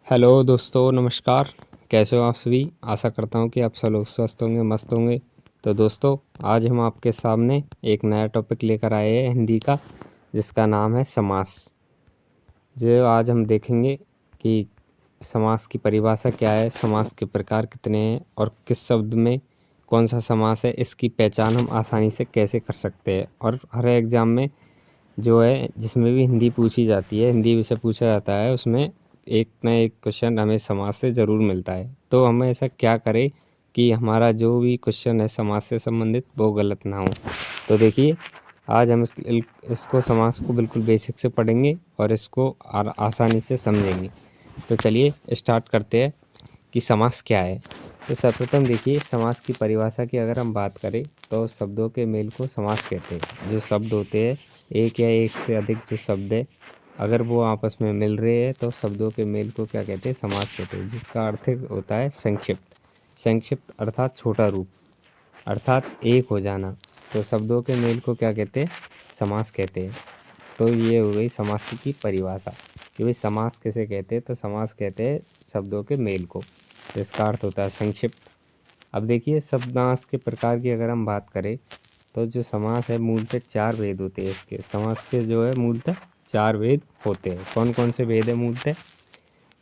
Hello दोस्तों, नमस्कार। कैसे हो आप सभी? आशा करता हूँ कि आप सब लोग स्वस्थ होंगे, मस्त होंगे। तो दोस्तों, आज हम आपके सामने एक नया टॉपिक लेकर आए हैं हिंदी का, जिसका नाम है समास। जो आज हम देखेंगे कि समास की परिभाषा क्या है, समास के प्रकार कितने हैं और किस शब्द में कौन सा समास है, इसकी पहचान हम आसानी से कैसे कर सकते हैं। और हर एग्ज़ाम में जो है, जिसमें भी हिंदी पूछी जाती है, हिंदी विषय पूछा जाता है, उसमें एक ना एक क्वेश्चन हमें समाज से ज़रूर मिलता है। तो हमें ऐसा क्या करें कि हमारा जो भी क्वेश्चन है समाज से संबंधित वो गलत ना हो। तो देखिए, आज हम इसको समाज को बिल्कुल बेसिक से पढ़ेंगे और इसको आसानी से समझेंगे। तो चलिए स्टार्ट करते हैं कि समास क्या है। तो सर्वप्रथम देखिए, समास की परिभाषा की अगर हम बात करें तो शब्दों के मेल को समास कहते हैं। जो शब्द होते हैं, एक या एक से अधिक जो शब्द है, अगर वो आपस में मिल रहे हैं तो शब्दों के मेल को क्या कहते हैं? समास कहते हैं, जिसका अर्थ होता है संक्षिप्त। संक्षिप्त अर्थात छोटा रूप, अर्थात एक हो जाना। तो शब्दों के मेल को क्या कहते हैं? समास कहते हैं। तो ये हो गई समास की परिभाषा कि भाई समास किसे कहते हैं? तो समास कहते हैं शब्दों के मेल को, जिसका अर्थ होता है संक्षिप्त। अब देखिए, शब्दांश के प्रकार की अगर हम बात करें तो जो समास है, मूलतः 4 भेद होते हैं इसके। समास के जो है मूलतः 4 भेद होते हैं। कौन कौन से भेद है मूलतः?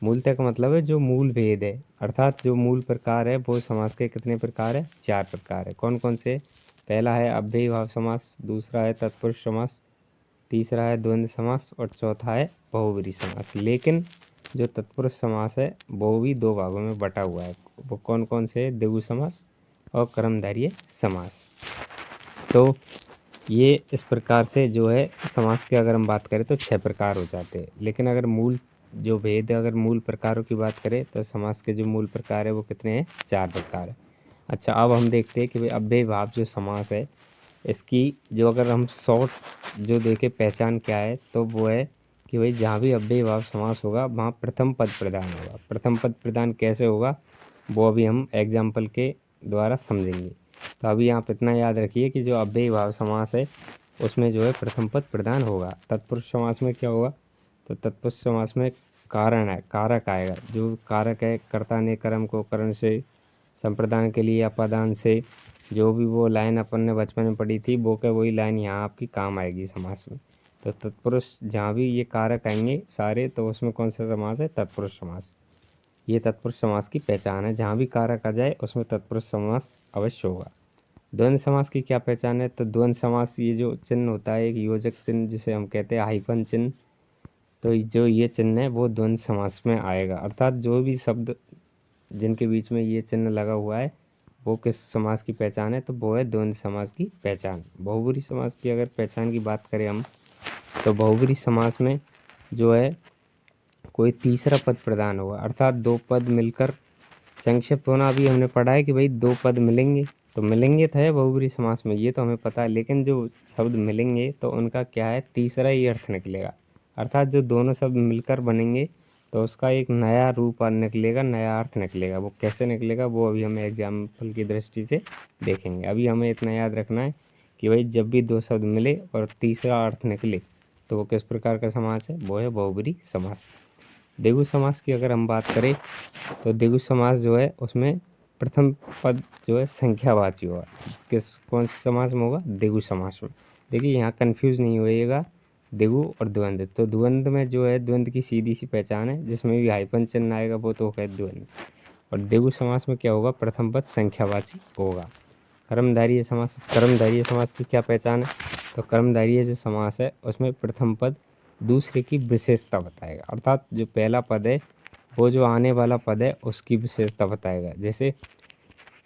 मूलतः का मतलब है जो मूल भेद है, अर्थात जो मूल प्रकार है, वो समास के कितने प्रकार है? 4 प्रकार है। कौन कौन से? पहला है अव्ययी भाव समास, दूसरा है तत्पुरुष समास, तीसरा है द्वंद्व समास और चौथा है बहुब्रीहि समास। लेकिन जो तत्पुरुष समास है वो भी 2 भागों में बटा हुआ है। वो कौन कौन से? द्विगु समास और कर्मधारय समास। तो ये इस प्रकार से जो है समास की अगर हम बात करें तो 6 प्रकार हो जाते हैं। लेकिन अगर मूल जो भेद है, अगर मूल प्रकारों की बात करें तो समास के जो मूल प्रकार है वो कितने हैं? 4 प्रकार है। अच्छा, अब हम देखते हैं कि भाई अव्ययी भाव जो समास है, इसकी जो अगर हम शॉर्ट जो देखें पहचान क्या है, तो वो है कि भाई जहाँ भी अव्ययी भाव समास होगा वहाँ प्रथम पद प्रधान होगा। प्रथम पद प्रधान कैसे होगा वो अभी हम एग्जाम्पल के द्वारा समझेंगे। तो अभी आप इतना याद रखिए कि जो अव्ययी भाव समास है उसमें जो है प्रथम पद प्रधान होगा। तत्पुरुष समास में क्या होगा? तो तत्पुरुष समास में कारण है, कारक आएगा। जो कारक है, कर्ता ने कर्म को करण से, संप्रदान के लिए अपादान से, जो भी वो लाइन अपन ने बचपन में पढ़ी थी वो क्या वही लाइन यहाँ आपकी काम आएगी समास में। तो तत्पुरुष जहाँ भी ये कारक आएंगे सारे, तो उसमें कौन सा समास है? तत्पुरुष समास। ये तत्पुरुष समास की पहचान है, जहाँ भी कारक आ जाए उसमें तत्पुरुष समास अवश्य होगा। द्वंद्व समास की क्या पहचान है? तो द्वंद्व समास, ये जो चिन्ह होता है एक योजक चिन्ह जिसे हम कहते हैं हाइफन चिन्ह, तो जो ये चिन्ह है वो द्वंद्व समास में आएगा। अर्थात जो भी शब्द जिनके बीच में ये चिन्ह लगा हुआ है वो किस समास की पहचान है? तो वो है द्वंद्व समास की पहचान। बहुब्रीहि समास की अगर पहचान की बात करें हम, तो बहुब्रीहि समास में जो है कोई तीसरा पद प्रदान होगा, अर्थात 2 पद मिलकर संक्षिप्त होना। अभी हमने पढ़ा है कि भाई 2 पद मिलेंगे, तो मिलेंगे तो है बहुब्रीहि समास में, ये तो हमें पता है। लेकिन जो शब्द मिलेंगे तो उनका क्या है? तीसरा ही अर्थ निकलेगा। अर्थात जो दोनों शब्द मिलकर बनेंगे तो उसका एक नया रूप निकलेगा, नया अर्थ निकलेगा। वो कैसे निकलेगा वो अभी हमें एग्जाम्पल की दृष्टि से देखेंगे। अभी हमें इतना याद रखना है कि भाई जब भी 2 शब्द मिले और तीसरा अर्थ निकले तो वो किस प्रकार का समास है? वो है बहुब्रीहि समास। द्विगु समास की अगर हम बात करें तो द्विगु समास जो है उसमें प्रथम पद जो है संख्यावाची होगा। कौन से समास में होगा? द्विगु समास में। देखिए, यहाँ कंफ्यूज नहीं होइएगा द्विगु और द्वंद्व। तो द्वंद्व में जो है द्वंद्व की सीधी सी पहचान है, जिसमें भी हाइफन चिन्ह आएगा वो तो है द्वंद्व। और द्विगु समास में क्या होगा? प्रथम पद संख्यावाची होगा। कर्मधारय समास, कर्मधारय समास की क्या पहचान है? तो कर्मधारय जो समास है उसमें प्रथम पद दूसरे की विशेषता बताएगा, अर्थात जो पहला पद है वो जो आने वाला पद है उसकी विशेषता बताएगा। जैसे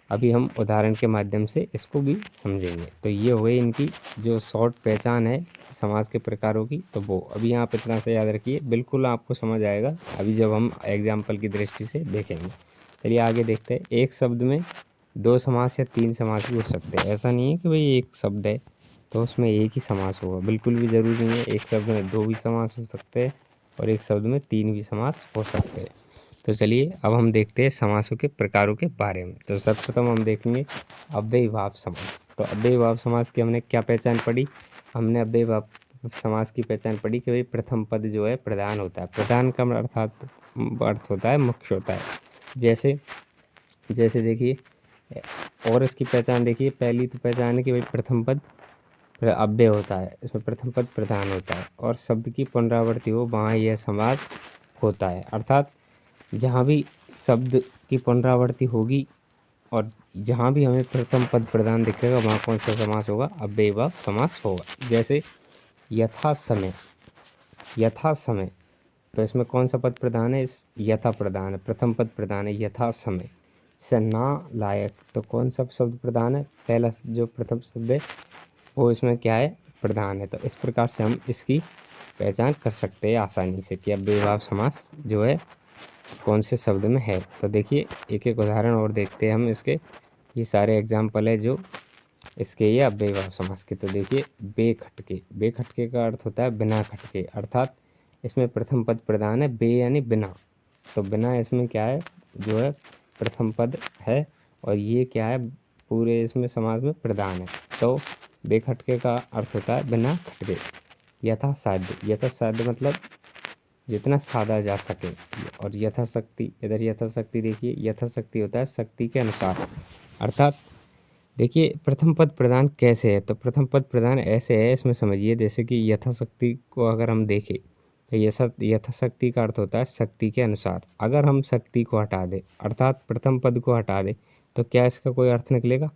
अभी हम उदाहरण के माध्यम से इसको भी समझेंगे। तो ये हो गई इनकी जो शॉर्ट पहचान है समास के प्रकारों की। तो वो अभी आप इतना से याद रखिए, बिल्कुल आपको समझ आएगा अभी जब हम एग्जाम्पल की दृष्टि से देखेंगे। चलिए आगे देखते हैं। एक शब्द में 2 समास या 3 समास भी हो सकते हैं। ऐसा नहीं है कि भाई एक शब्द है तो उसमें एक ही समास होगा, बिल्कुल भी ज़रूरी नहीं है। एक शब्द में 2 भी समास हो सकते हैं और एक शब्द में 3 भी समास हो सकते हैं। तो चलिए अब हम देखते हैं समासों के प्रकारों के बारे में। तो सर्वप्रथम हम देखेंगे अव्ययी भाव समास। तो अव्ययी भाव समास की हमने क्या पहचान पढ़ी? हमने अव्ययी भाव समास की पहचान पढ़ी कि भाई प्रथम पद जो है प्रधान होता है। प्रधान का अर्थात अर्थ होता है मुख्य होता है। जैसे जैसे देखिए, और इसकी पहचान देखिए, पहली तो पहचान है कि भाई प्रथम पद अव्यय होता है, इसमें प्रथम पद प्रधान होता है, और शब्द की पुनरावृत्ति हो वहाँ यह समास होता है। अर्थात जहाँ भी शब्द की पुनरावृत्ति होगी और जहाँ भी हमें प्रथम पद प्रधान दिखेगा वहाँ कौन सा समास होगा? अव्ययीभाव समास होगा। जैसे यथा समय, यथा समय, तो इसमें कौन सा पद प्रधान है? इस यथा प्रधान है, प्रथम पद प्रधान है यथा समय। से ना लायक, तो कौन सा शब्द प्रधान है? पहला जो प्रथम शब्द है वो इसमें क्या है? प्रधान है। तो इस प्रकार से हम इसकी पहचान कर सकते हैं आसानी से कि अव्ययीभाव समास जो है कौन से शब्द में है। तो देखिए एक एक उदाहरण और देखते हैं हम इसके। ये सारे एग्जाम्पल है जो इसके ये अव्ययीभाव समास के। तो देखिए बेखटके, बेखटके का अर्थ होता है बिना खटके, अर्थात इसमें प्रथम पद प्रधान है, बे यानी बिना। तो बिना इसमें क्या है? जो है प्रथम पद है, और ये क्या है? पूरे इसमें समाज में प्रधान है। तो बेखटके का अर्थ होता है बिना खटके। यथा साध्य, यथा साध्य मतलब जितना साधा जा सके। और यथाशक्ति, इधर यथाशक्ति देखिए, यथाशक्ति होता है शक्ति के अनुसार। अर्थात देखिए प्रथम पद प्रधान कैसे है? तो प्रथम पद प्रधान ऐसे है, इसमें समझिए, जैसे कि यथाशक्ति को अगर हम देखें तो यथाशक्ति का अर्थ होता है शक्ति के अनुसार। अगर हम शक्ति को हटा दें, अर्थात प्रथम पद को हटा दें, तो क्या इसका कोई अर्थ निकलेगा?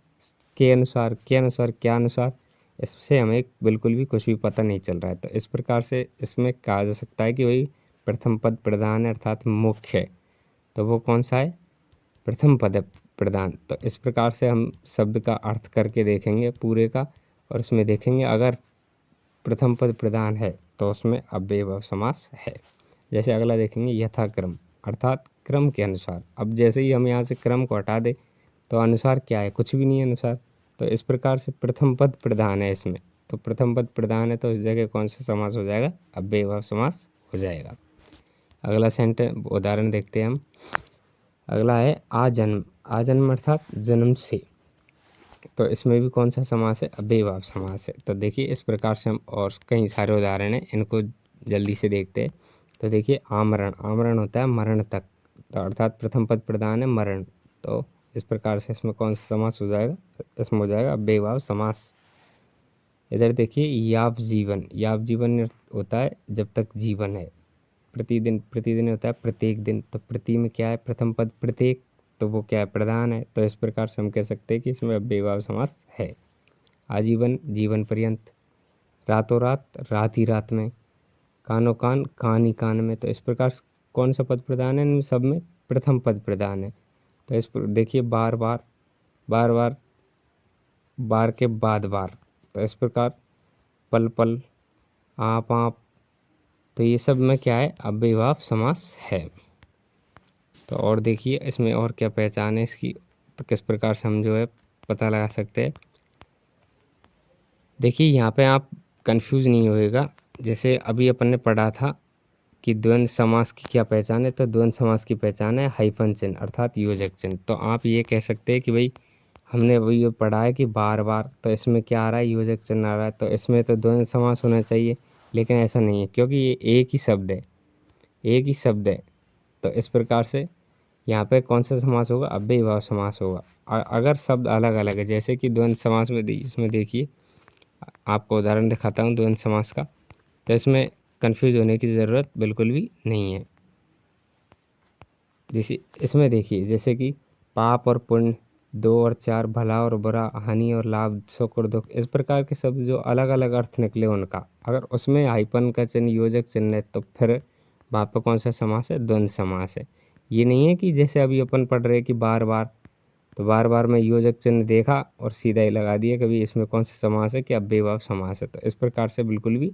के अनुसार, के अनुसार, क्या अनुसार? इससे हमें बिल्कुल भी कुछ भी पता नहीं चल रहा है। तो इस प्रकार से इसमें कहा जा सकता है कि भाई प्रथम पद प्रधान है, अर्थात मुख्य है। तो वो कौन सा है? प्रथम पद प्रधान। तो इस प्रकार से हम शब्द का अर्थ करके देखेंगे पूरे का, और उसमें देखेंगे अगर प्रथम पद प्रधान है तो उसमें अव्ययीभाव समास है। जैसे अगला देखेंगे यथाक्रम, अर्थात क्रम के अनुसार। अब जैसे ही हम यहाँ से क्रम को हटा दे तो अनुसार क्या है? कुछ भी नहीं है अनुसार। तो इस प्रकार से प्रथम पद प्रधान है इसमें, तो प्रथम पद प्रधान है तो इस जगह कौन सा समास हो जाएगा? अव्ययीभाव समास हो जाएगा। अगला सेंटेंस उदाहरण देखते हैं हम। अगला है आजन्म, आजन्म अर्थात जन्म से। तो इसमें भी कौन सा समास है? अव्ययीभाव समास है। तो देखिए इस प्रकार से हम और कई सारे उदाहरण हैं, इनको जल्दी से देखते हैं। तो देखिए आमरण, आमरण होता है मरण तक, तो अर्थात प्रथम पद प्रधान है मरण। तो इस प्रकार से इसमें कौन सा समास हो जाएगा? इसमें हो जाएगा अव्ययीभाव समास। इधर देखिए याव जीवन, याव जीवन होता है जब तक जीवन है। प्रतिदिन, प्रतिदिन होता है प्रत्येक दिन। तो प्रति में क्या है? प्रथम पद प्रत्येक, तो वो क्या है? प्रधान है। तो इस प्रकार से हम कह सकते हैं कि इसमें अव्ययीभाव समास है। आजीवन, जीवन पर्यंत। रातों रात, रात ही रात में। कानो कान, कान ही कान में। तो इस प्रकार से कौन सा पद प्रधान है? इन सब में प्रथम पद प्रधान है। तो इस पर देखिए बार बार, बार बार, बार के बाद बार। तो इस प्रकार पल पल, आप, तो ये सब में क्या है? अव्ययीभाव समास है। तो और देखिए इसमें और क्या पहचान है इसकी, तो किस प्रकार से हम जो है पता लगा सकते हैं। देखिए यहाँ पे आप कंफ्यूज नहीं होएगा। जैसे अभी अपन ने पढ़ा था कि द्वंद्व समास की क्या पहचान है, तो द्वंद्व समास की पहचान है हाइफन चिन्ह, अर्थात योजक चिन्ह। तो आप ये कह सकते हैं कि भाई हमने अभी ये पढ़ा है कि बार बार, तो इसमें क्या आ रहा है? योजक चिन्ह आ रहा है, तो इसमें तो द्वंद्व समास होना चाहिए। लेकिन ऐसा नहीं है, क्योंकि ये एक ही शब्द है, एक ही शब्द है। तो इस प्रकार से यहाँ पे कौन सा समास होगा? अव्ययीभाव समास होगा। अगर शब्द अलग अलग है, जैसे कि द्वंद्व समास में इसमें देखिए आपको उदाहरण दिखाता हूँ द्वंद्व समास का, तो इसमें कंफ्यूज होने की ज़रूरत बिल्कुल भी नहीं है। जैसे इसमें देखिए, जैसे कि पाप और पुण्य, 2 और 4, भला और बुरा, हानि और लाभ, सुख और दुख, इस प्रकार के शब्द जो अलग अलग अर्थ निकले उनका, अगर उसमें हाइपन का चिन्ह, योजक चिन्ह है, तो फिर वहाँ पर कौन सा समास है? द्वंद्व समास है। ये नहीं है कि जैसे अभी अपन पढ़ रहे कि बार बार, तो बार बार में योजक चिन्ह देखा और सीधा ही लगा दिया कभी इसमें कौन सा समास है कि अव्ययीभाव समास है। तो इस प्रकार से बिल्कुल भी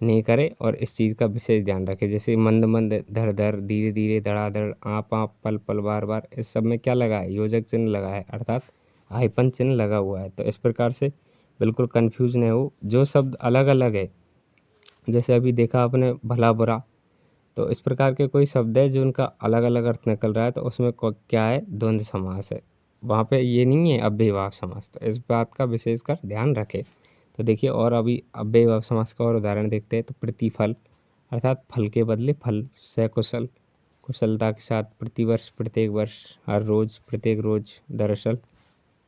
नहीं करे, और इस चीज़ का विशेष ध्यान रखें। जैसे मंद मंद, धड़ धड़, धीरे धीरे, धड़ाधड़, आप, पल पल, बार बार, इस सब में क्या लगा है? योजक चिन्ह लगा है, अर्थात हाइपन चिन्ह लगा हुआ है। तो इस प्रकार से बिल्कुल कन्फ्यूज नहीं हो। जो शब्द अलग अलग है, जैसे अभी देखा आपने भला बुरा, तो इस प्रकार के कोई शब्द है जो उनका अलग अलग अर्थ निकल रहा है, तो उसमें क्या है? द्वंद्व समास है। वहाँ पे ये नहीं है अव्ययीभाव समास। तो इस बात का विशेषकर ध्यान रखें। तो देखिए और अभी अव्ययीभाव समास का और उदाहरण देखते हैं। तो प्रतिफल अर्थात फल के बदले फल, सकुशल कुशलता के साथ, प्रतिवर्ष प्रत्येक वर्ष, हर रोज प्रत्येक रोज, दरअसल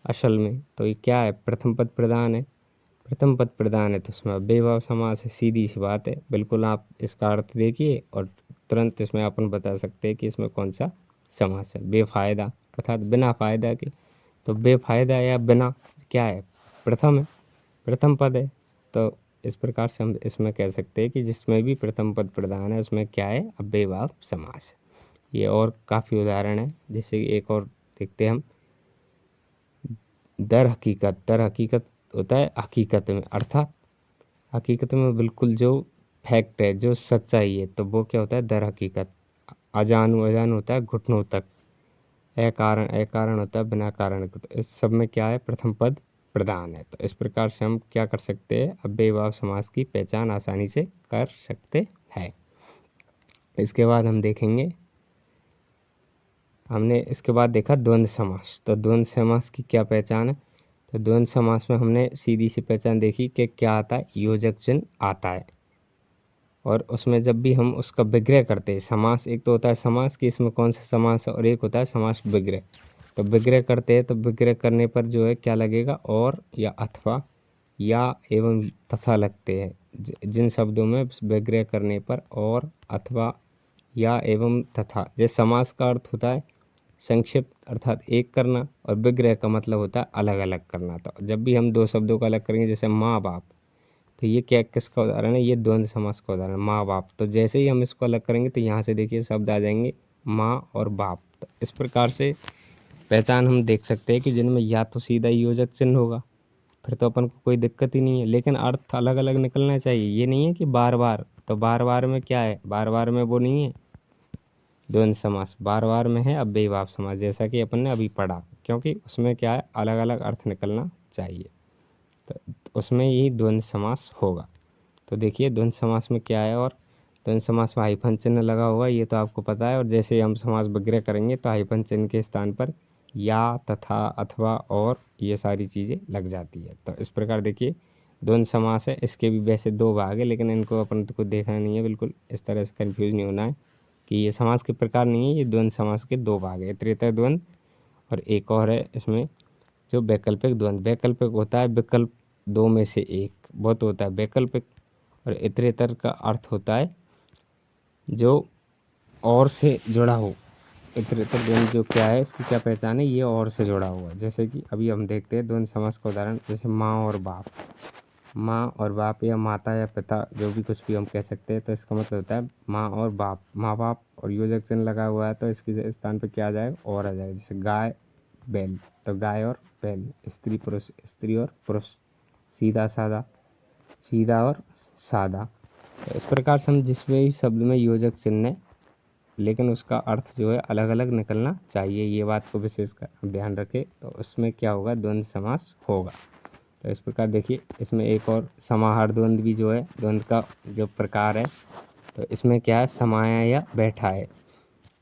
असल में। तो ये क्या है, प्रथम पद प्रधान है, प्रथम पद प्रधान है तो इसमें अव्ययीभाव समास है, सीधी सी बात है। बिल्कुल आप इसका अर्थ देखिए और तुरंत इसमें अपन बता सकते हैं कि इसमें कौन सा समास है। बेफायदा अर्थात बिना फायदा के, तो बेफायदा या बिना क्या है, प्रथम है, प्रथम पद है। तो इस प्रकार से हम इसमें कह सकते हैं कि जिसमें भी प्रथम पद प्रधान है उसमें क्या है, अव्ययीभाव समास है। ये और काफ़ी उदाहरण है, जैसे एक और देखते हैं हम। दर हकीकत होता है हकीकत में, अर्थात हकीकत में बिल्कुल जो फैक्ट है, जो सच्चाई है, तो वो क्या होता है, दर हकीकत। अजान होता है घुटनों तक, अकारण होता है बिना कारण। तो इस सब में क्या है, प्रथम पद प्रधान है। तो इस प्रकार से हम क्या कर सकते हैं, अव्ययीभाव समास की पहचान आसानी से कर सकते हैं। इसके बाद हम देखेंगे, हमने इसके बाद देखा द्वंद्व समास। तो द्वंद्व समास की क्या पहचान है, तो द्वंद्व समास में हमने सीधी सी पहचान देखी कि क्या आता है, योजक चिन्ह आता है। और उसमें जब भी हम उसका विग्रह करते हैं, समास एक तो होता है समास कि इसमें कौन सा समास है, और एक होता है समास विग्रह। तो विग्रह करते हैं तो विग्रह करने पर जो है क्या लगेगा, और या अथवा या एवं तथा लगते हैं। जिन शब्दों में विग्रह करने पर और अथवा या एवं तथा, जैसे समास का अर्थ होता है संक्षिप्त अर्थात एक करना, और विग्रह का मतलब होता है अलग अलग करना। तो जब भी हम दो शब्दों को अलग करेंगे, जैसे माँ बाप, तो ये क्या किसका उदाहरण है, ये द्वंद्व समास का उदाहरण, माँ बाप। तो जैसे ही हम इसको अलग करेंगे तो यहाँ से देखिए शब्द आ जाएंगे माँ और बाप। तो इस प्रकार से पहचान हम देख सकते हैं कि जिनमें या तो सीधा योजक चिन्ह होगा, फिर तो अपन को कोई दिक्कत ही नहीं है, लेकिन अर्थ अलग अलग निकलना चाहिए। ये नहीं है कि बार बार, तो बार बार में क्या है, बार बार में वो नहीं है द्वंद्व समास, बार बार में है अव्ययीभाव समास, जैसा कि अपन ने अभी पढ़ा, क्योंकि उसमें क्या है, अलग अलग अर्थ निकलना चाहिए। तो उसमें यही द्वंद्व समास होगा। तो देखिए द्वंद्व समास में क्या है, और द्वंद्व समास में हाइफन चिन्ह लगा हुआ है, ये तो आपको पता है। और जैसे ही हम समास विग्रह करेंगे तो हाइफन चिन्ह के स्थान पर या, तथा, अथवा और ये सारी चीज़ें लग जाती है। तो इस प्रकार देखिए द्वंद्व समास है, इसके भी वैसे दो भाग है, लेकिन इनको अपन को देखना नहीं है, बिल्कुल इस तरह से कन्फ्यूज नहीं होना है कि ये समास के प्रकार नहीं है। ये द्वंद्व समास के दो भाग है, इतरेतर द्वंद्व और एक और है इसमें जो वैकल्पिक द्वंद्व। वैकल्पिक होता है विकल्प दो में से एक, बहुत होता है वैकल्पिक। और इतरेतर का अर्थ होता है जो और से जुड़ा हो। इतरेतर द्वंद्व जो क्या है, इसकी क्या पहचान है, ये और से जुड़ा हुआ है। जैसे कि अभी हम देखते हैं द्वंद्व समास का उदाहरण, जैसे माँ और बाप। माँ और बाप या माता या पिता, जो भी कुछ भी हम कह सकते हैं। तो इसका मतलब होता है माँ और बाप, माँ बाप, और योजक चिन्ह लगा हुआ है तो इसके स्थान पर क्या आ जाएगा, और आ जाएगा। जैसे गाय बैल, तो गाय और बैल, स्त्री पुरुष, स्त्री और पुरुष, सीधा सादा, सीधा और सादा। तो इस प्रकार से हम जिसमें भी शब्द में योजक चिन्ह है, लेकिन उसका अर्थ जो है अलग अलग निकलना चाहिए, ये बात को विशेष कर ध्यान रखें। तो उसमें क्या होगा, द्वंद्व समास होगा। तो इस प्रकार देखिए इसमें एक और समाहार द्वंद्व भी जो है, द्वंद्व का जो प्रकार है, तो इसमें क्या है, समाया या बैठा है।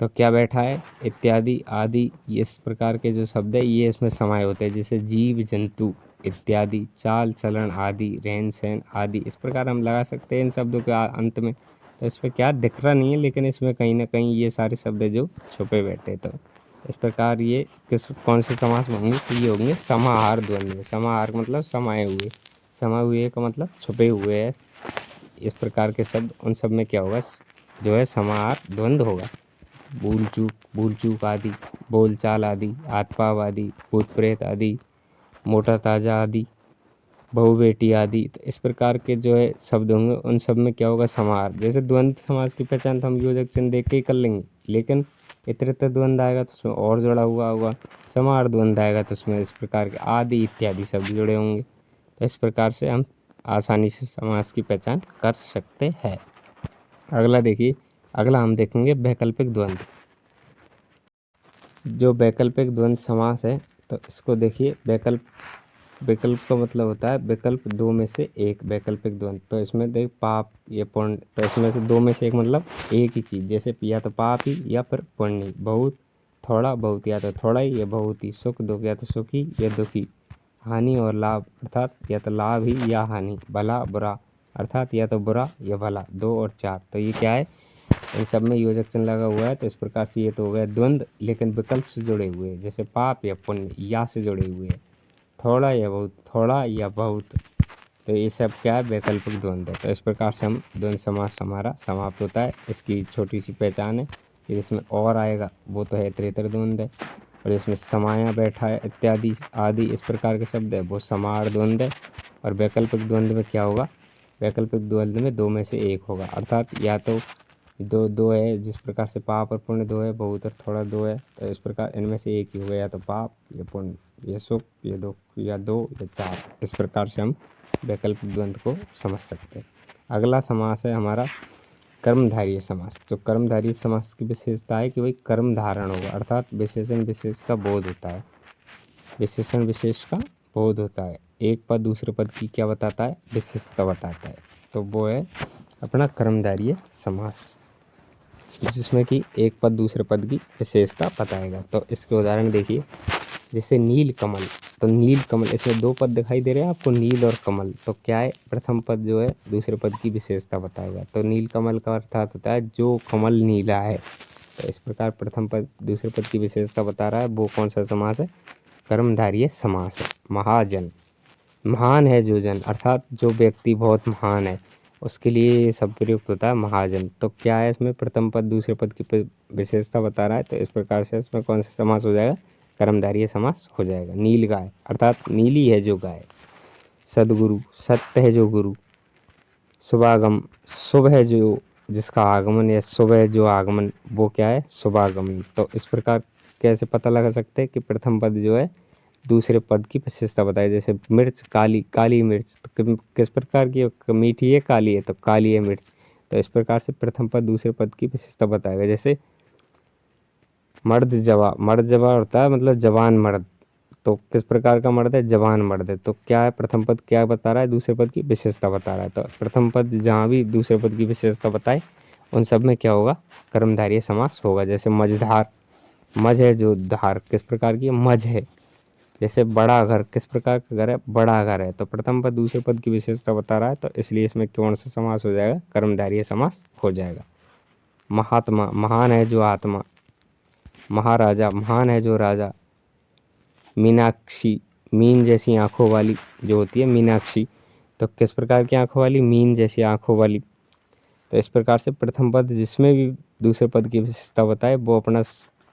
तो क्या बैठा है, इत्यादि, आदि, इस प्रकार के जो शब्द है ये इसमें समाये होते हैं। जैसे जीव जंतु इत्यादि, चाल चलन आदि, रहन सहन आदि, इस प्रकार हम लगा सकते हैं इन शब्दों के अंत में। तो इसमें क्या दिख रहा नहीं है, लेकिन इसमें कहीं ना कहीं ये सारे शब्द जो छुपे बैठे। तो इस प्रकार ये कौन से समास में होंगे, तो ये होंगे समाहार द्वंद्व में। समाहार मतलब समाये हुए, समाये हुए का मतलब छुपे हुए है। इस प्रकार के शब्द, उन सब में क्या होगा, जो है समाहार द्वंद्व होगा। भूल चूक आदि, बोलचाल आदि, आत्पाव आदि, भूत प्रेत आदि, मोटा ताजा आदि, बहू बेटी आदि। तो इस प्रकार के जो है शब्द होंगे, उन सब में क्या होगा, समाहार। जैसे द्वंद्व समास की पहचान तो हम योजक चिन्ह देख के ही कर लेंगे, लेकिन इतरेतर द्वंद्व आएगा तो उसमें और जुड़ा हुआ होगा, समाहार द्वंद्व आएगा तो उसमें इस प्रकार के आदि इत्यादि शब्द जुड़े होंगे। तो इस प्रकार से हम आसानी से समास की पहचान कर सकते हैं। अगला देखिए, अगला हम देखेंगे वैकल्पिक द्वंद्व। जो वैकल्पिक द्वंद्व समास है, तो इसको देखिए, विकल्प का मतलब होता है विकल्प दो में से एक, वैकल्पिक द्वंद्व। तो इसमें देख पाप या पुण्य, तो इसमें से दो में से एक मतलब एक ही चीज़, जैसे या तो पाप ही या फिर पुण्य। बहुत थोड़ा बहुत, या तो थोड़ा ही या बहुत ही। सुख दुख, या तो सुखी या दुखी। हानि और लाभ अर्थात या तो लाभ ही या हानि, भला बुरा अर्थात या तो बुरा या भला, 2 और 4। तो ये क्या है, इन सब में योजक चिन्ह लगा हुआ है। तो इस प्रकार से ये तो हो गया द्वंद्व, लेकिन विकल्प से जुड़े हुए, जैसे पाप या पुण्य या से जुड़े हुए, थोड़ा या बहुत, थोड़ा या बहुत। तो ये सब क्या है, वैकल्पिक द्वंद्व है। तो इस प्रकार से हम द्वंद्व समास हमारा समाप्त होता है। इसकी छोटी सी पहचान है कि जिसमें और आएगा वो तो है इतरेतर द्वंद्व है, और जिसमें समाया बैठा है इत्यादि आदि इस प्रकार के शब्द है वो समाहार द्वंद्व है। और वैकल्पिक द्वंद्व में क्या होगा, वैकल्पिक द्वंद्व में 2 में से 1 होगा, अर्थात या तो दो है, जिस प्रकार से पाप और पुण्य 2 है, बहुत और थोड़ा 2 है। तो इस प्रकार इनमें से एक ही होगा, या तो पाप या पुण्य, या सुख या दुख, या 2 या 4। इस प्रकार से हम वैकल्पिक द्वंद्व को समझ सकते हैं। अगला समास है हमारा कर्मधारय समास। तो कर्मधारय समास की विशेषता है कि भाई कर्म धारण होगा, अर्थात विशेषण विशेष का बोध होता है, विशेषण विशेष का बोध होता है। एक पद दूसरे पद की क्या बताता है, विशेषता बताता है। तो वो है अपना कर्मधारय समास, जिसमें कि एक पद दूसरे पद की विशेषता बताएगा। तो इसके उदाहरण देखिए, जैसे नील कमल। तो नील कमल, इसमें 2 पद दिखाई दे रहे हैं आपको, नील और कमल। तो क्या है, प्रथम पद जो है दूसरे पद की विशेषता बताएगा। तो नील कमल का अर्थात होता है जो कमल नीला है। तो इस प्रकार प्रथम पद दूसरे पद की विशेषता बता रहा है, वो कौन सा समास है, कर्मधारय समास है। महाजन, महान है जो जन, अर्थात जो व्यक्ति बहुत महान है उसके लिए ये सब प्रयुक्त होता है महाजन। तो क्या है, इसमें प्रथम पद दूसरे पद की विशेषता बता रहा है। तो इस प्रकार से इसमें कौन सा समास हो जाएगा, कर्मधारय समास हो जाएगा। नील गाय, अर्थात नीली है जो गाय। सद्गुरु, सत्य है जो गुरु। शुभागम, शुभ है जो जिसका आगमन, या शुभ है जो आगमन, वो क्या है, शुभागमन। तो इस प्रकार कैसे पता लगा सकते हैं कि प्रथम पद जो है दूसरे पद की विशेषता बताए। जैसे मिर्च काली, काली मिर्च, तो किस प्रकार की, मीठी है काली है, तो काली है मिर्च। तो इस प्रकार से प्रथम पद दूसरे पद की विशेषता बताएगा। जैसे मर्द जवा, मर्द जवा होता है मतलब जवान मर्द। तो किस प्रकार का मर्द है, जवान मर्द है। तो क्या है, प्रथम पद क्या बता रहा है, दूसरे पद की विशेषता बता रहा है। तो प्रथम पद जहाँ भी दूसरे पद की विशेषता बताए उन सब में क्या होगा, कर्मधारय समास होगा। जैसे मझधार, मझ है जो धार, किस प्रकार की, मझ है। जैसे बड़ा घर, किस प्रकार का घर है, बड़ा घर है। तो प्रथम पद दूसरे पद की विशेषता बता रहा है, तो इसलिए इसमें कौन सा समास हो जाएगा, कर्मधारय समास हो जाएगा। महात्मा, महान है जो आत्मा। महाराजा, महान है जो राजा। मीनाक्षी, मीन जैसी आंखों वाली जो होती है मीनाक्षी। तो किस प्रकार की आंखों वाली, मीन जैसी आंखों वाली। तो इस प्रकार से प्रथम पद जिसमें भी दूसरे पद की विशेषता बताए वो अपना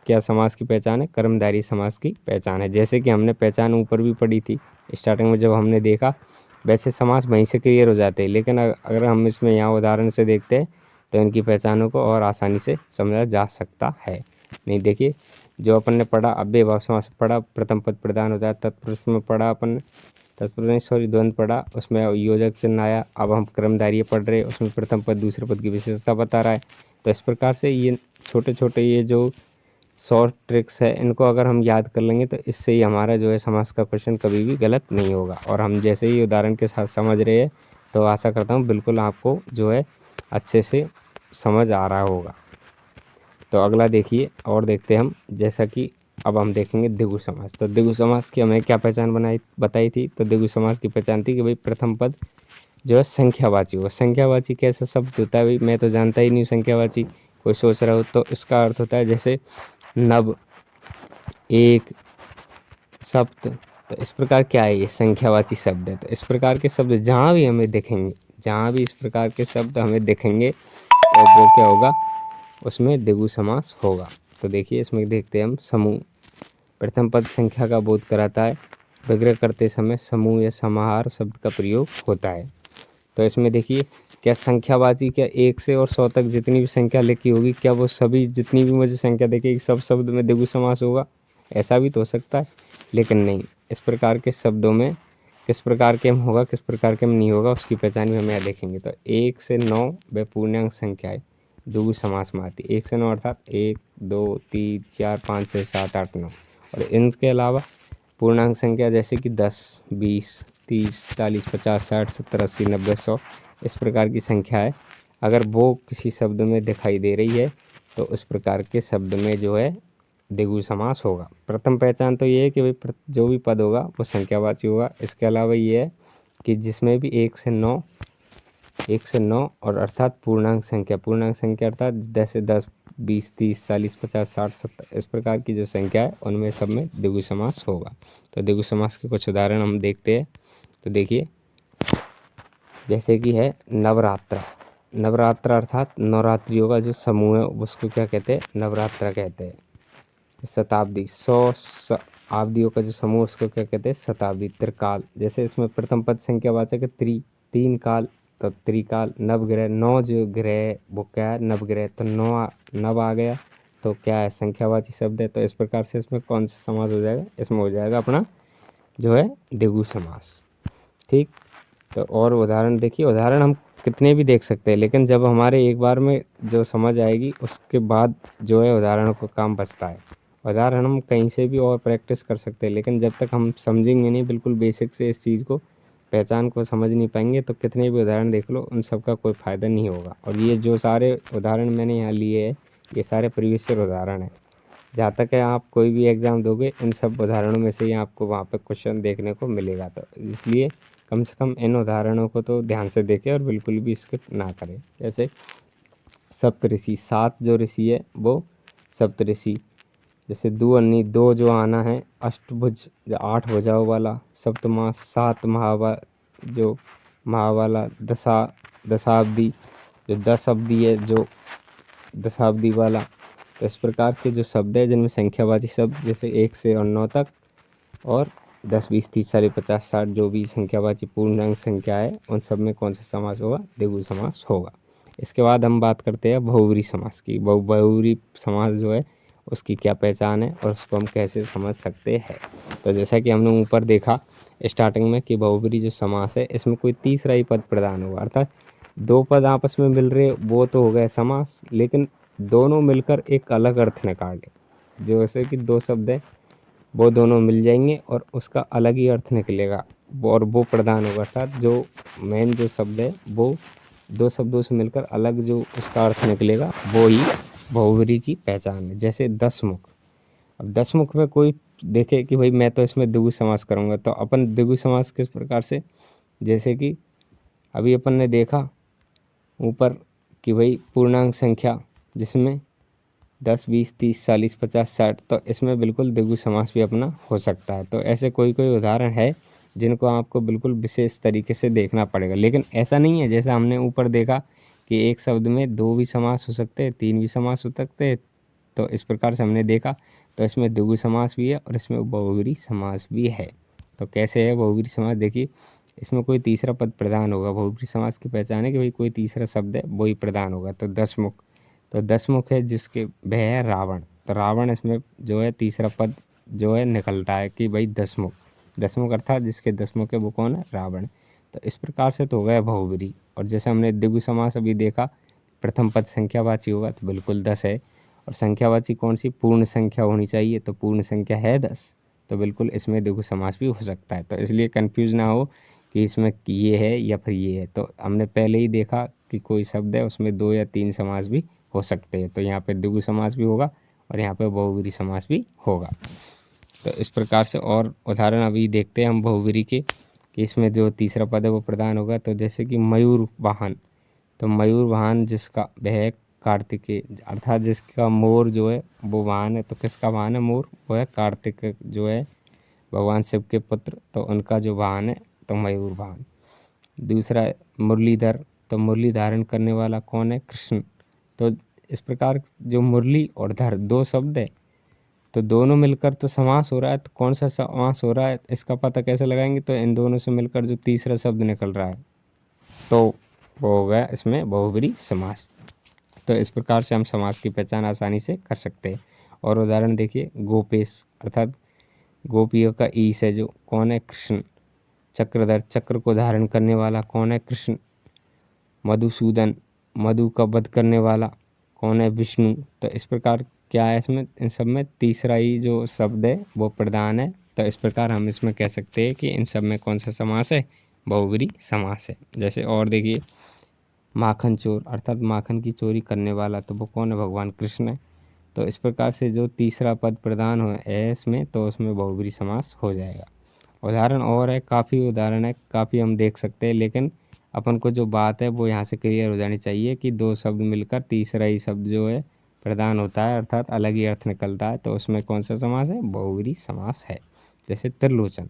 क्या समास की पहचान है, कर्मधारय समास की पहचान है। जैसे कि हमने पहचान ऊपर भी पढ़ी थी स्टार्टिंग में जब हमने देखा, वैसे समास वहीं से क्लियर हो जाते हैं। लेकिन अगर हम इसमें यहाँ उदाहरण से देखते हैं तो इनकी पहचानों को और आसानी से समझा जा सकता है। नहीं देखिए, जो अपन ने पढ़ा अव्ययभाव समास पढ़ा, प्रथम पद प्रधान होता है, तत्पुरुष में पढ़ा अपन, तत्पुरुष नहीं सॉरी द्वंद्व पढ़ा, उसमें योजक चिन्ह आया। अब हम कर्मधारय पढ़ रहे, उसमें प्रथम पद दूसरे पद की विशेषता बता रहा है। तो इस प्रकार से ये छोटे छोटे ये जो शॉर्ट ट्रिक्स है इनको अगर हम याद कर लेंगे तो इससे ही हमारा जो है समास का क्वेश्चन कभी भी गलत नहीं होगा। और हम जैसे ही उदाहरण के साथ समझ रहे हैं तो आशा करता हूँ बिल्कुल आपको जो है अच्छे से समझ आ रहा होगा। तो अगला देखिए और देखते हैं हम, जैसा कि अब हम देखेंगे द्विगु समास। तो द्विगु समास की हमें क्या पहचान बताई थी। तो द्विगु समास की पहचान थी कि भाई प्रथम पद जो है संख्यावाची हो। संख्यावाची कैसा शब्द होता है भाई, मैं तो जानता ही नहीं संख्यावाची, कोई सोच रहा हो तो इसका अर्थ होता है जैसे नव, एक, सप्त। तो इस प्रकार क्या है, ये संख्यावाची शब्द है। तो इस प्रकार के शब्द जहाँ भी हमें दिखेंगे, जहाँ भी इस प्रकार के शब्द हमें दिखेंगे तो वो क्या होगा, उसमें द्विगु समास होगा। तो देखिए इसमें देखते हैं हम, समूह, प्रथम पद संख्या का बोध कराता है। विग्रह करते समय समूह या समाहार शब्द का प्रयोग होता है। तो इसमें देखिए, क्या संख्यावाची, क्या 1 से और 100 तक जितनी भी संख्या लिखी होगी, क्या वो सभी जितनी भी मुझे संख्या दिखेगी सब शब्द में द्विगु समास होगा, ऐसा भी तो हो सकता है। लेकिन नहीं, इस प्रकार के शब्दों में किस प्रकार के में होगा, किस प्रकार के में नहीं होगा, उसकी पहचान भी हम यहाँ देखेंगे। तो 1 से 9 व पूर्णांक संख्याएं द्विगु समास में आती है। 1 से 9 अर्थात 1 2 3 4 5 6 7 8 9। और इनके अलावा पूर्णांक संख्या जैसे कि 10 20 30 40 50 60 70 80 90 100, इस प्रकार की संख्या है। अगर वो किसी शब्द में दिखाई दे रही है तो उस प्रकार के शब्द में जो है द्विगु समास होगा। प्रथम पहचान तो ये है कि भाई जो भी पद होगा वो संख्यावाची होगा। इसके अलावा ये है कि जिसमें भी 1 से 9 और अर्थात पूर्णांक संख्या अर्थात 10 से 10, 20, 30, 40, 50, 60, 70 इस प्रकार की जो संख्या है उनमें सब में द्विगु समास होगा। तो द्विगु समास के कुछ उदाहरण हम देखते हैं। तो देखिए, जैसे कि है नवरात्र। नवरात्र अर्थात नवरात्रियों का जो समूह है उसको क्या कहते हैं? नवरात्र कहते हैं। शताब्दी, 100 शताब्दियों का जो समूह उसको क्या कहते हैं? शताब्दी। त्रिकाल, जैसे इसमें प्रथम पद संख्यावाचक है तीन काल, तो त्रिकाल। नवग्रह, 9 जो ग्रह वो क्या है? नवग्रह। तो नव आ गया तो क्या है? संख्यावाची शब्द है। तो इस प्रकार से इसमें कौन सा समास हो जाएगा? इसमें हो जाएगा अपना जो है द्विगु समास। ठीक। तो और उदाहरण देखिए, उदाहरण हम कितने भी देख सकते हैं, लेकिन जब हमारे एक बार में जो समझ आएगी उसके बाद जो है उदाहरणों का काम बचता है। उदाहरण हम कहीं से भी और प्रैक्टिस कर सकते हैं, लेकिन जब तक हम समझेंगे नहीं बिल्कुल बेसिक से इस चीज़ को, पहचान को समझ नहीं पाएंगे, तो कितने भी उदाहरण देख लो उन सब का कोई फ़ायदा नहीं होगा। और ये जो सारे उदाहरण मैंने यहाँ लिए हैं ये सारे प्रीवियस ईयर उदाहरण हैं। जहाँ तक है आप कोई भी एग्ज़ाम दोगे इन सब उदाहरणों में से ही आपको वहाँ पे क्वेश्चन देखने को मिलेगा। तो इसलिए कम से कम इन उदाहरणों को तो ध्यान से देखें और बिल्कुल भी स्किप ना करें। जैसे सप्तऋषि, 7 जो ऋषि है वो सप्तऋषि। जैसे दुअन्नी, 2 जो आना है। अष्टभुज जो 8 भुजाओं वाला। सप्तमास, 7 जो महा वाला। दशाब्दी जो 10 अवधि है, जो दशाब्दी वाला। तो इस प्रकार के जो शब्द है जिनमें संख्यावाची शब्द जैसे 1 से और 9 तक, और 10, 20, 30, 40, 50, 60 जो भी संख्यावाची पूर्णांक संख्या है उन सब में कौन सा समास होगा? द्विगु समास होगा। इसके बाद हम बात करते हैं बहुब्री समास की। बहुब्री समास जो है उसकी क्या पहचान है और उसको हम कैसे समझ सकते हैं। तो जैसा कि हमने ऊपर देखा स्टार्टिंग में कि बहुब्री जो समास है इसमें कोई तीसरा ही पद प्रदान होगा, अर्थात 2 पद आपस में मिल रहे वो तो हो गए समास, लेकिन दोनों मिलकर एक अलग अर्थ निकाले। जैसे कि 2 शब्द है वो दोनों मिल जाएंगे और उसका अलग ही अर्थ निकलेगा और वो प्रदान होगा, अर्थात जो मेन जो शब्द है वो 2 शब्दों से मिलकर अलग जो उसका अर्थ निकलेगा वो ही बहुब्री की पहचान है। जैसे दसमुख। अब दसमुख में कोई देखे कि भाई मैं तो इसमें द्विगु समास करूँगा, तो अपन द्विगु समास किस प्रकार से, जैसे कि अभी अपन ने देखा ऊपर कि भाई पूर्णांक संख्या जिसमें 10, 20, 30, 40, 50, 60, तो इसमें बिल्कुल द्विगु समास भी अपना हो सकता है। तो ऐसे कोई कोई उदाहरण है जिनको आपको बिल्कुल विशेष तरीके से देखना पड़ेगा, लेकिन ऐसा नहीं है जैसा हमने ऊपर देखा कि एक शब्द में 2 भी समास हो सकते हैं, 3 भी समास हो सकते हैं। तो इस प्रकार से हमने देखा, तो इसमें द्विगु समास भी है और इसमें बहुब्री समास भी है। तो कैसे है बहुब्री समास? देखिए, इसमें कोई तीसरा पद प्रदान होगा। बहुब्री समास की पहचान है कि भाई कोई तीसरा शब्द है वही प्रदान होगा। तो दसमुख, तो दसमुख है जिसके वह है रावण। तो रावण इसमें जो है तीसरा पद जो है निकलता है कि भाई दसमुख। दसमुख अर्थात जिसके दसमुख है वो कौन है? रावण। तो इस प्रकार से तो हो गया बहुब्री। और जैसे हमने द्विगु समास अभी देखा, प्रथम पद संख्यावाची होगा तो बिल्कुल 10 है, और संख्यावाची कौन सी? पूर्ण संख्या होनी चाहिए, तो पूर्ण संख्या है 10, तो बिल्कुल इसमें द्विगु समास भी हो सकता है। तो इसलिए कन्फ्यूज ना हो कि इसमें ये है या फिर ये है। तो हमने पहले ही देखा कि कोई शब्द है उसमें 2 या 3 समास भी हो सकते हैं। तो यहाँ पे द्विगु समास भी होगा और यहाँ पे बहुब्री समास भी होगा। तो इस प्रकार से और उदाहरण अभी देखते हैं हम बहुब्री के, कि इसमें जो तीसरा पद है वो प्रदान होगा। तो जैसे कि मयूर वाहन, तो मयूर वाहन जिसका वह कार्तिकेय, अर्थात जिसका मोर जो है वो वाहन है। तो किसका वाहन है? मोर। वो है कार्तिक जो है भगवान शिव के पुत्र, तो उनका जो वाहन है तो मयूर वाहन। दूसरा है मुरलीधर, तो मुरली धारण करने वाला कौन है? कृष्ण। तो इस प्रकार जो मुरली और धर 2 शब्द है, तो दोनों मिलकर तो समास हो रहा है। तो कौन सा समास हो रहा है इसका पता कैसे लगाएंगे? तो इन दोनों से मिलकर जो तीसरा शब्द निकल रहा है तो वो हो गया इसमें बहुब्री समास। तो इस प्रकार से हम समास की पहचान आसानी से कर सकते हैं। और उदाहरण देखिए, गोपेश अर्थात गोपियों का ईश है जो कौन है? कृष्ण। चक्रधर, चक्र को धारण करने वाला कौन है? कृष्ण। मधुसूदन, मधु का वध करने वाला कौन है? विष्णु। तो इस प्रकार क्या है इसमें? इन सब में तीसरा ही जो शब्द है वो प्रधान है। तो इस प्रकार हम इसमें कह सकते हैं कि इन सब में कौन सा समास है? बहुब्री समास है। जैसे और देखिए, माखन चोर अर्थात माखन की चोरी करने वाला, तो वो कौन है? भगवान कृष्ण है। तो इस प्रकार से जो तीसरा पद प्रधान है इसमें, तो उसमें बहुब्रीहि समास हो जाएगा। उदाहरण और है, काफ़ी उदाहरण है, काफ़ी हम देख सकते हैं, लेकिन अपन को जो बात है वो यहाँ से क्लियर हो जानी चाहिए कि दो शब्द मिलकर तीसरा ही शब्द जो है प्रधान होता है, अर्थात अलग ही अर्थ निकलता है, तो उसमें कौन सा समास है? बहुब्रीहि समास है। जैसे त्रिलोचन,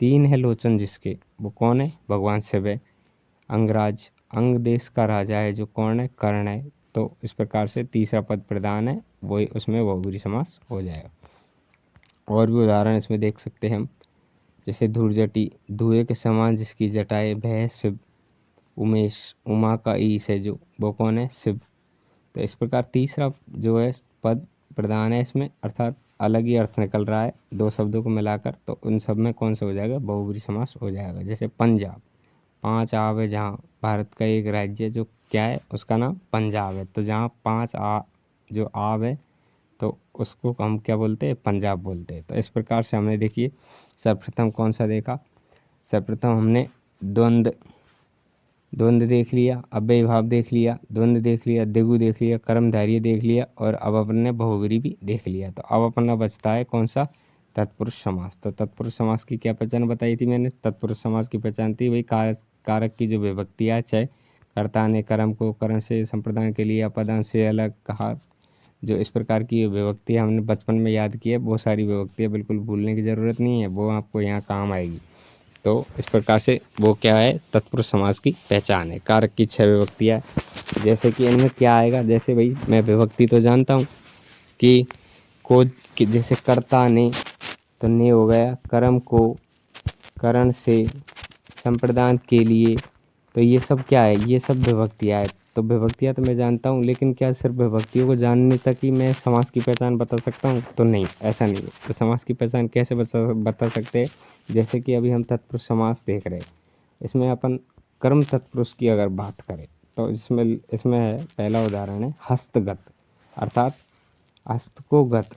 तीन है लोचन जिसके, वो कौन है? भगवान शिव है। अंगराज, अंग देश का राजा है जो कौन है? कर्ण है। तो इस प्रकार से तीसरा पद प्रधान है, वही उसमें बहुब्रीहि समास हो जाएगा। और भी उदाहरण इसमें देख सकते हैं हम, जैसे धूर्जटी, धुएं के समान जिसकी जटाएं, भय शिव। उमेश, उमा का ईश है जो, वो कौन है? शिव। तो इस प्रकार तीसरा जो है पद प्रधान है इसमें, अर्थात अलग ही अर्थ निकल रहा है दो शब्दों को मिलाकर, तो उन सब में कौन सा हो जाएगा? बहुब्रीहि समास हो जाएगा। जैसे पंजाब, पांच आब है जहाँ, भारत का एक राज्य जो क्या है? उसका नाम पंजाब है। तो जहाँ पांच जो आब है, तो उसको हम क्या बोलते हैं? पंजाब बोलते हैं। तो इस प्रकार से हमने देखिए सर्वप्रथम कौन सा देखा? सर्वप्रथम हमने द्वंद्व देख लिया, अव्ययी भाव देख लिया, द्वंद्व देख लिया, द्विगु देख लिया, कर्मधारय देख लिया, और अब अपन ने बहुब्रीहि भी देख लिया। तो अब अपना बचता है कौन सा? तत्पुरुष समास। तो तत्पुरुष समास की क्या पहचान बताई थी मैंने? तत्पुरुष समास की पहचान थी वही कारक की जो विभक्तियाँ, चाहे कर्ता ने कर्म को करण से संप्रदान के लिए अपदान से अलग कहा, जो इस प्रकार की विभक्तियाँ हमने बचपन में याद की है, वो सारी विभक्तियाँ बिल्कुल भूलने की ज़रूरत नहीं है, वो आपको यहाँ काम आएगी। तो इस प्रकार से वो क्या है? तत्पुरुष समास की पहचान है। कारक की 6 विभक्तियाँ, जैसे कि इनमें क्या आएगा? जैसे भाई मैं विभक्ति तो जानता हूँ कि कि जैसे कर्ता ने, तो ने हो गया, कर्म को करण से संप्रदान के लिए, तो ये सब क्या है? ये सब विभक्तियाँ है। तो विभक्तियाँ तो मैं जानता हूँ, लेकिन क्या सिर्फ विभक्तियों को जानने तक ही मैं समास की पहचान बता सकता हूँ? तो नहीं, ऐसा नहीं है। तो समास की पहचान कैसे बता सकते हैं? जैसे कि अभी हम तत्पुरुष समास देख रहे हैं, इसमें अपन कर्म तत्पुरुष की अगर बात करें, तो इसमें है, पहला उदाहरण है हस्तगत, अर्थात हस्त को गत,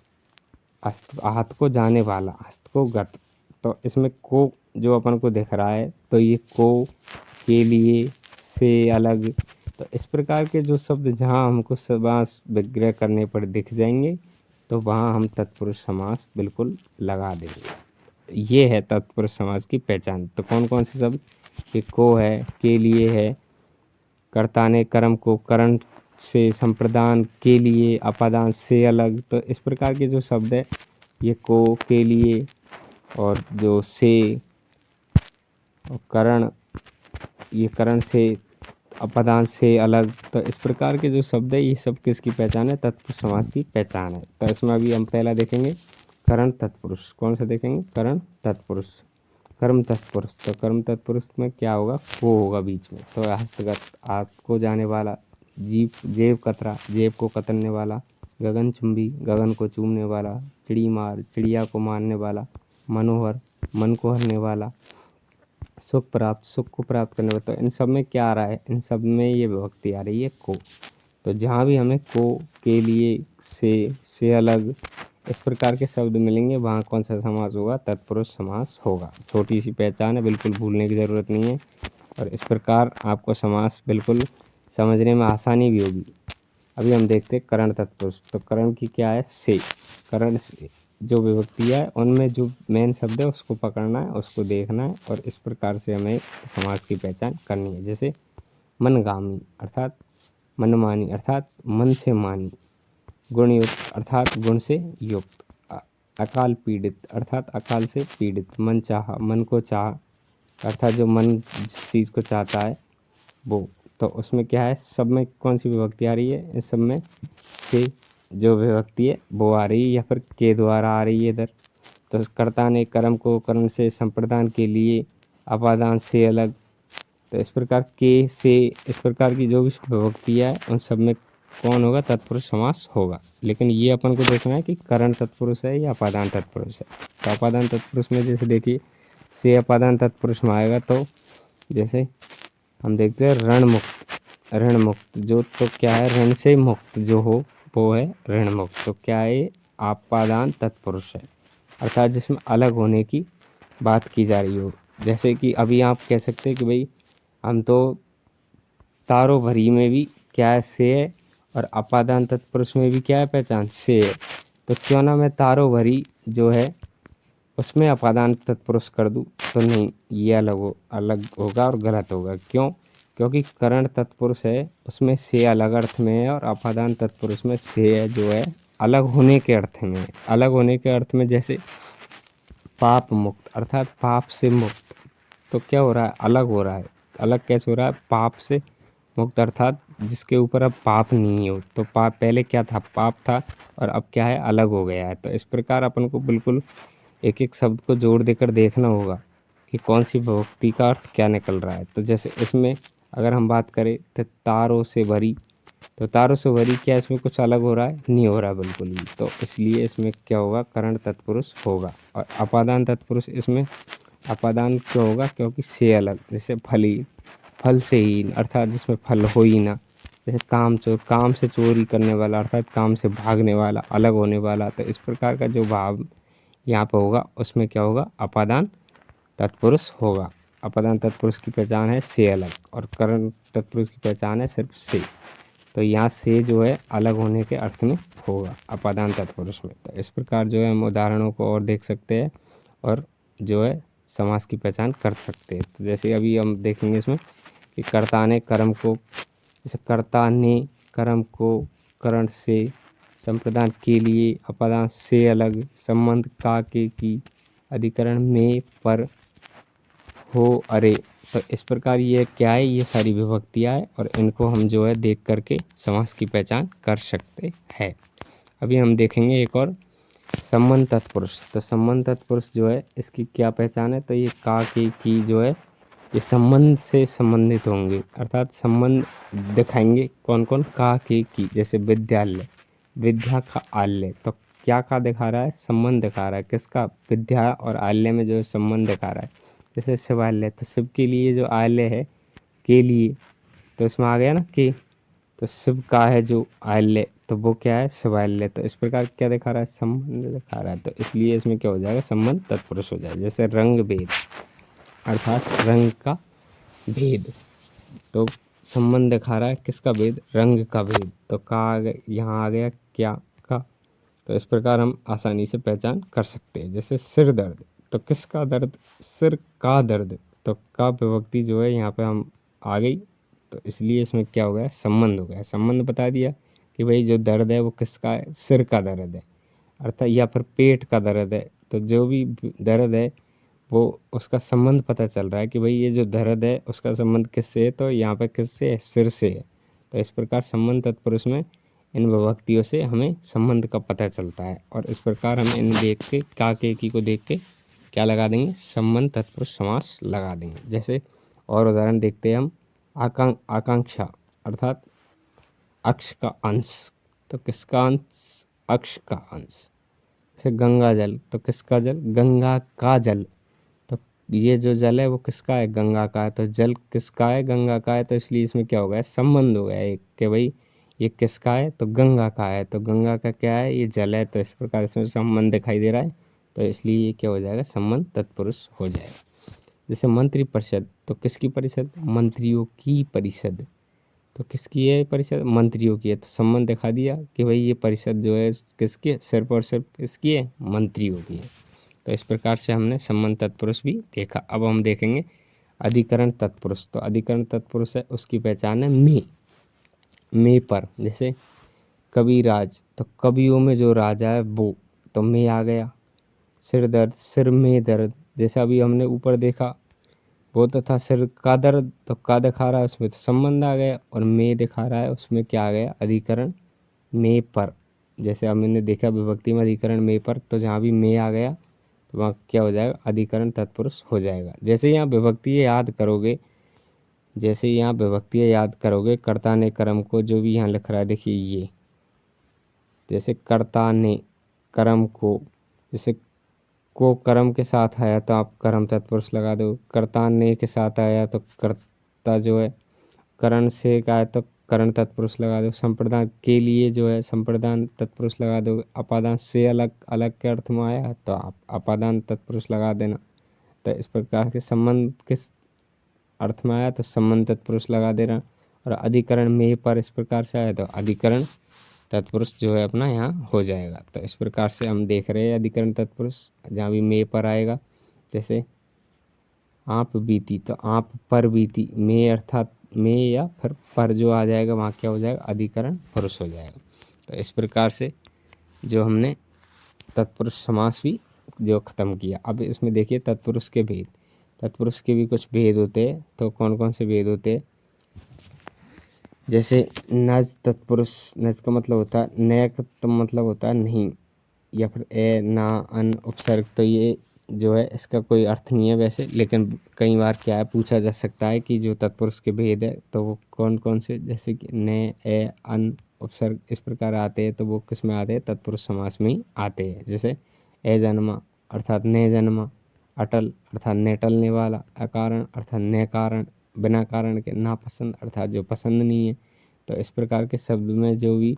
हाथ को जाने वाला, हस्त को गत। तो इसमें को जो अपन को दिख रहा है, तो ये को, के लिए, से अलग, तो इस प्रकार के जो शब्द जहाँ हमको समास विग्रह करने पर दिख जाएंगे, तो वहाँ हम तत्पुरुष समास बिल्कुल लगा देंगे। ये है तत्पुरुष समास की पहचान। तो कौन कौन से शब्द? कि को है, के लिए है, कर्ता ने कर्म को करण से संप्रदान के लिए अपादान से अलग, तो इस प्रकार के जो शब्द है, ये को, के लिए, और जो से और करण, ये करण से अपदान से अलग, तो इस प्रकार के जो शब्द है, ये सब किसकी पहचान है? तत्पुरुष समास की पहचान है। तो इसमें अभी हम पहला देखेंगे करण तत्पुरुष। कौन सा देखेंगे? करण तत्पुरुष। कर्म तत्पुरुष, तो कर्म तत्पुरुष में क्या होगा? को होगा बीच में। तो हस्तगत, हाथ को जाने वाला, जेब कतरा, जेब को कतरने वाला, गगनचुंबी, गगन को चूमने वाला, चिड़ीमार, चिड़िया को मारने वाला, मनोहर, मन को हरने वाला, सुख प्राप्त, सुख को प्राप्त करने वाला। तो इन सब में क्या आ रहा है? इन सब में ये विभक्ति आ रही है को। तो जहाँ भी हमें को, के लिए, से अलग, इस प्रकार के शब्द मिलेंगे, वहाँ कौन सा समास होगा? तत्पुरुष समास होगा। छोटी सी पहचान है, बिल्कुल भूलने की ज़रूरत नहीं है, और इस प्रकार आपको समास बिल्कुल समझने में आसानी भी होगी। अभी हम देखते हैं करण तत्पुरुष। तो करण की क्या है? से। करण से जो विभक्तियाँ है, उनमें जो मेन शब्द है उसको पकड़ना है, उसको देखना है, और इस प्रकार से हमें समास की पहचान करनी है। जैसे मनगामी, अर्थात मनमानी, अर्थात मन से मानी, गुणयुक्त, अर्थात गुण से युक्त, अकाल पीड़ित, अर्थात अकाल से पीड़ित, मन चाहा, मन को चाह, अर्थात जो मन जिस चीज़ को चाहता है वो। तो उसमें क्या है? सब में कौन सी विभक्ति आ रही है? इस सब में से जो विभक्ति है वो आ रही है, या फिर के द्वारा आ रही है इधर। तो कर्ता ने कर्म को करण से संप्रदान के लिए अपादान से अलग, तो इस प्रकार के, से, इस प्रकार की जो भी विभक्तियाँ है, उन सब में कौन होगा? तत्पुरुष समास होगा। लेकिन ये अपन को देखना है कि करण तत्पुरुष है या अपादान तत्पुरुष है। तो अपादान तत्पुरुष में जैसे देखिए, से अपादान तत्पुरुष में आएगा, तो जैसे हम देखते हैं ऋण मुक्त, ऋण मुक्त जो, तो क्या है? ऋण से मुक्त जो हो वो है ऋण मुक्त। तो क्या है? अपादान तत्पुरुष है, अर्थात जिसमें अलग होने की बात की जा रही हो। जैसे कि अभी आप कह सकते हैं कि भाई हम तो तारों भरी में भी क्या है? से है, और अपादान तत्पुरुष में भी क्या है पहचान, से है। तो क्यों ना मैं तारो भरी जो है उसमें अपादान तत्पुरुष कर दूँ, तो नहीं, ये अलग होगा और गलत होगा। क्यों? क्योंकि करण तत्पुरुष है उसमें से अलग अर्थ में है और अपादान तत्पुरुष में से है जो है अलग होने के अर्थ में है। अलग होने के अर्थ में जैसे पाप मुक्त अर्थात पाप से मुक्त, तो क्या हो रहा है, अलग हो रहा है। अलग कैसे हो रहा है, पाप से मुक्त अर्थात जिसके ऊपर अब पाप नहीं हो। तो पाप पहले क्या था, पाप था, और अब क्या है, अलग हो गया है। तो इस प्रकार अपन को बिल्कुल एक एक शब्द को जोड़ देकर देखना होगा कि कौन सी विभक्ति का अर्थ क्या निकल रहा है। तो जैसे इसमें अगर हम बात करें तो तारों से भरी, तो तारों से भरी क्या इसमें कुछ अलग हो रहा है, नहीं हो रहा बिल्कुल भी। तो इसलिए इसमें क्या होगा, करण तत्पुरुष होगा। और अपादान तत्पुरुष इसमें अपादान क्यों होगा, क्योंकि से अलग, जैसे फली, फल से हीन अर्थात जिसमें फल हो ही ना। जैसे काम चोर, काम से चोरी करने वाला अर्थात काम से भागने वाला, अलग होने वाला। तो इस प्रकार का जो भाव यहाँ पर होगा उसमें क्या होगा, अपादान तत्पुरुष होगा। अपादान तत्पुरुष की पहचान है से अलग और करण तत्पुरुष की पहचान है सिर्फ से। तो यहाँ से जो है अलग होने के अर्थ में होगा अपादान तत्पुरुष में। तो इस प्रकार जो है हम उदाहरणों को और देख सकते हैं और जो है समास की पहचान कर सकते हैं। तो जैसे अभी हम देखेंगे इसमें कि कर्ता ने कर्म को, जैसे कर्ता ने कर्म को करण से, संप्रदान के लिए अपादान से अलग, संबंध का के की, अधिकरण में पर, हो अरे। तो इस प्रकार ये क्या है, ये सारी विभक्तियाँ है और इनको हम जो है देख करके समास की पहचान कर सकते हैं। अभी हम देखेंगे एक और संबंध तत्पुरुष। तो संबंध तत्पुरुष जो है इसकी क्या पहचान है, तो ये का के की जो है ये संबंध से संबंधित होंगे अर्थात संबंध दिखाएंगे। कौन कौन, का के की, जैसे विद्यालय, विद्या का आल्य। तो क्या का दिखा रहा है, संबंध दिखा रहा है। किसका, विद्या और आल्य में जो है संबंध दिखा रहा है। जैसे शिवालय, तो शिव के लिए जो आल्य है, के लिए, तो इसमें आ गया ना कि, तो शिव का है जो आल्य, तो वो क्या है, शिवालय। तो इस प्रकार क्या दिखा रहा है, संबंध दिखा रहा है। तो इसलिए इसमें क्या हो जाएगा, संबंध तत्पुरुष हो जाएगा। जैसे रंग भेद अर्थात रंग का भेद, तो संबंध दिखा रहा है किसका भेद, रंग का भेद। तो का यहाँ आ गया क्या, का। तो इस प्रकार हम आसानी से पहचान कर सकते हैं। जैसे सिर दर्द, तो किसका दर्द, सिर का दर्द। तो का विभक्ति जो है यहाँ पे हम आ गई, तो इसलिए इसमें क्या हो गया, संबंध हो गया। संबंध बता दिया कि भाई जो दर्द है वो किसका है, सिर का दर्द है अर्थात, या फिर पेट का दर्द है। तो जो भी दर्द है वो उसका संबंध पता चल रहा है कि भाई ये जो दर्द है उसका संबंध किससे है, तो यहाँ पे किससे है, सिर से है। तो इस प्रकार संबंध तत्पुरुष में इन विभक्तियों से हमें संबंध का पता चलता है और इस प्रकार हम इन देख के का के की को देख के क्या लगा देंगे, संबंध तत्पुरुष समास लगा देंगे। जैसे और उदाहरण देखते हैं हम, आकांक्षा अर्थात अक्ष का अंश, तो किसका अंश, अक्ष का अंश। जैसे गंगा जल, तो किसका जल, गंगा का जल। तो ये जो जल है वो किसका है, गंगा का है। तो जल किसका है, गंगा का है। तो इसलिए इसमें क्या हो गया, संबंध हो गया एक कि भाई ये किसका है, तो गंगा का है। तो गंगा का क्या है, ये जल है। तो इस प्रकार इसमें संबंध दिखाई दे रहा है। तो इसलिए ये क्या हो जाएगा, संबंध तत्पुरुष हो जाएगा। जैसे मंत्री परिषद, तो किसकी परिषद, मंत्रियों की परिषद। तो किसकी है परिषद, मंत्रियों की है। तो संबंध दिखा दिया कि भाई ये परिषद जो है किसकी है, सिर्फ और सिर्फ किसकी है, मंत्रियों की है। तो इस प्रकार से हमने संबंध तत्पुरुष भी देखा। अब हम देखेंगे अधिकरण तत्पुरुष। तो अधिकरण तत्पुरुष है उसकी पहचान है में पर। जैसे कविराज, तो कवियों में जो राजा है वो, तो में आ गया। सिर दर्द, सिर में दर्द। जैसे अभी हमने ऊपर देखा वो तो था सिर का दर्द, तो का दिखा रहा है उसमें तो संबंध आ गया, और में दिखा रहा है उसमें क्या आ गया, अधिकरण में पर। जैसे हमने देखा विभक्ति में अधिकरण में पर, तो जहाँ भी में आ गया तो वहाँ क्या हो जाएगा, अधिकरण तत्पुरुष हो जाएगा। जैसे यहाँ विभक्ति याद करोगे, जैसे यहाँ विभक्ति याद करोगे, कर्ता ने कर्म को, जो भी यहाँ लिख रहा है देखिए ये, जैसे कर्ता ने कर्म को, जैसे को कर्म के साथ आया तो आप कर्म तत्पुरुष लगा दो। कर्ता ने के साथ आया तो कर्ता जो है करण से का है तो करण तत्पुरुष लगा दो। संप्रदान के लिए जो है संप्रदान तत्पुरुष लगा दो। अपादान से अलग अलग के अर्थ में आया तो आप अपादान तत्पुरुष लगा देना। तो इस प्रकार के संबंध किस अर्थ में आया तो संबंध तत्पुरुष लगा देना। और अधिकरण में पर इस प्रकार से आया तो अधिकरण तत्पुरुष जो है अपना यहाँ हो जाएगा। तो इस प्रकार से हम देख रहे हैं अधिकरण तत्पुरुष जहाँ भी में पर आएगा, जैसे आप बीती तो आप पर बीती, में अर्थात में या फिर पर जो आ जाएगा वहाँ क्या हो जाएगा, अधिकरण पुरुष हो जाएगा। तो इस प्रकार से जो हमने तत्पुरुष समास भी जो ख़त्म किया। अब इसमें देखिए तत्पुरुष के भेद, तत्पुरुष के भी कुछ भेद होते हैं। तो कौन कौन से भेद होते हैं, जैसे नज तत्पुरुष, नज का मतलब होता है न का मतलब होता है नहीं, या फिर ए ना अन उपसर्ग। तो ये जो है इसका कोई अर्थ नहीं है वैसे, लेकिन कई बार क्या है पूछा जा सकता है कि जो तत्पुरुष के भेद है तो वो कौन कौन से, जैसे कि न ए अन उपसर्ग इस प्रकार आते हैं, तो वो किस में आते हैं, तत्पुरुष समास में ही आते हैं। जैसे ए जन्मा अर्थात ने जन्मा, अटल अर्थात न टलने वाला, अकारण अर्थात न कारण, बिना कारण के, नापसंद अर्थात जो पसंद नहीं है। तो इस प्रकार के शब्द में जो भी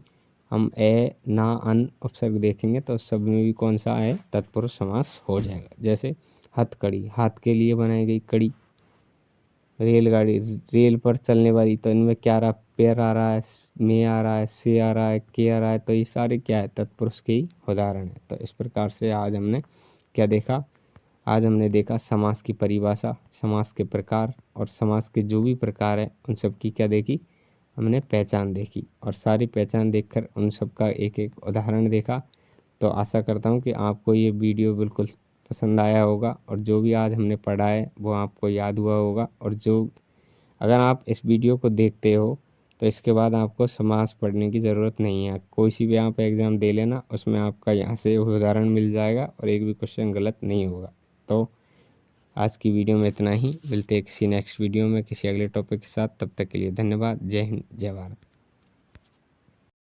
हम ए ना अन उपसर्ग देखेंगे तो उस शब्द में भी कौन सा है, तत्पुरुष समास हो जाएगा। जैसे हथकड़ी, हाथ के लिए बनाई गई कड़ी। रेलगाड़ी, रेल पर चलने वाली, तो इनमें क्या आ रहा, पैर आ रहा है, में आ रहा है, से आ रहा है, के आ रहा है, तो ये सारे क्या है, तत्पुरुष के ही उदाहरण है। तो इस प्रकार से आज हमने क्या देखा, आज हमने देखा समास की परिभाषा, समास के प्रकार और समास के जो भी प्रकार है उन सब की क्या देखी, हमने पहचान देखी और सारी पहचान देखकर उन सब का एक एक उदाहरण देखा। तो आशा करता हूँ कि आपको ये वीडियो बिल्कुल पसंद आया होगा और जो भी आज हमने पढ़ा है वो आपको याद हुआ होगा। और जो अगर आप इस वीडियो को देखते हो तो इसके बाद आपको समास पढ़ने की ज़रूरत नहीं है। कोई सी भी आप एग्ज़ाम दे लेना, उसमें आपका यहाँ से उदाहरण मिल जाएगा और एक भी क्वेश्चन गलत नहीं होगा। तो आज की वीडियो में इतना ही, मिलते हैं किसी नेक्स्ट वीडियो में किसी अगले टॉपिक के साथ। तब तक के लिए धन्यवाद। जय हिंद, जय भारत।